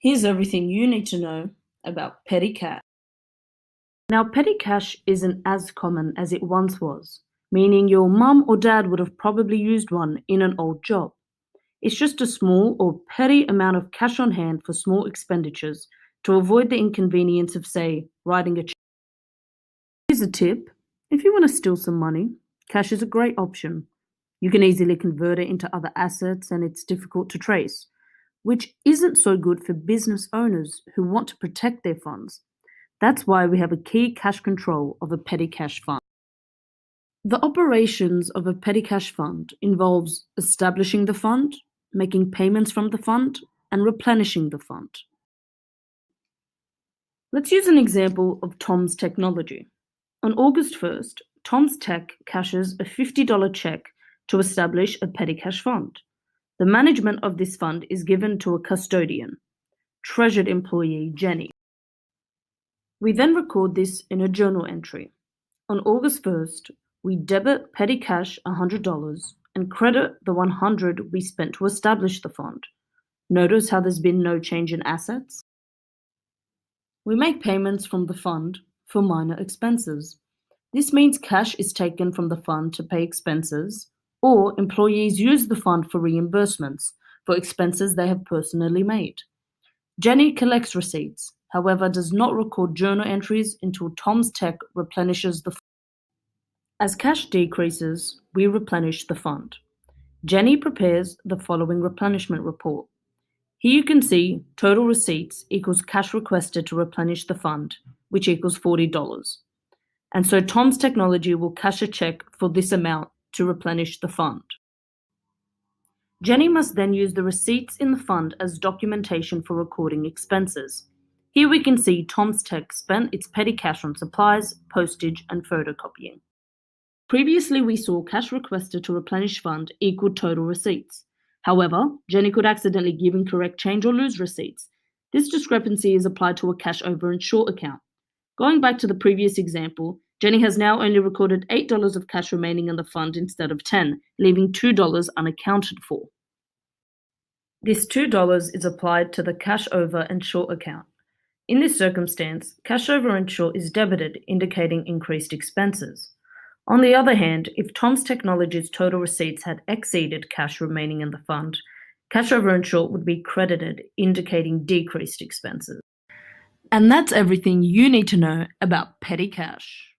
Here's everything you need to know about petty cash. Now, petty cash isn't as common as it once was, meaning your mum or dad would have probably used one in an old job. It's just a small or petty amount of cash on hand for small expenditures to avoid the inconvenience of, say, writing a check. Here's a tip: if you want to steal some money, cash is a great option. You can easily convert it into other assets and it's difficult to trace, which isn't so good for business owners who want to protect their funds. That's why we have a key cash control of a petty cash fund. The operations of a petty cash fund involves establishing the fund, making payments from the fund, and replenishing the fund. Let's use an example of Tom's Technology. On August 1st, Tom's Tech cashes a $50 check to establish a petty cash fund. The management of this fund is given to a custodian, treasured employee Jenny. We then record this in a journal entry. On August 1st, we debit petty cash $100 and credit the $100 we spent to establish the fund. Notice how there's been no change in assets? We make payments from the fund for minor expenses. This means cash is taken from the fund to pay expenses, or employees use the fund for reimbursements for expenses they have personally made. Jenny collects receipts, however does not record journal entries until Tom's Tech replenishes the fund. As cash decreases, we replenish the fund. Jenny prepares the following replenishment report. Here you can see total receipts equals cash requested to replenish the fund, which equals $40. And so Tom's Technology will cash a check for this amount to replenish the fund. Jenny must then use the receipts in the fund as documentation for recording expenses. Here we can see Tom's Tech spent its petty cash on supplies, postage, and photocopying. Previously, we saw cash requested to replenish fund equaled total receipts. However, Jenny could accidentally give incorrect change or lose receipts. This discrepancy is applied to a cash over and short account. Going back to the previous example, Jenny has now only recorded $8 of cash remaining in the fund instead of $10, leaving $2 unaccounted for. This $2 is applied to the cash over and short account. In this circumstance, cash over and short is debited, indicating increased expenses. On the other hand, if Tom's Technology's total receipts had exceeded cash remaining in the fund, cash over and short would be credited, indicating decreased expenses. And that's everything you need to know about petty cash.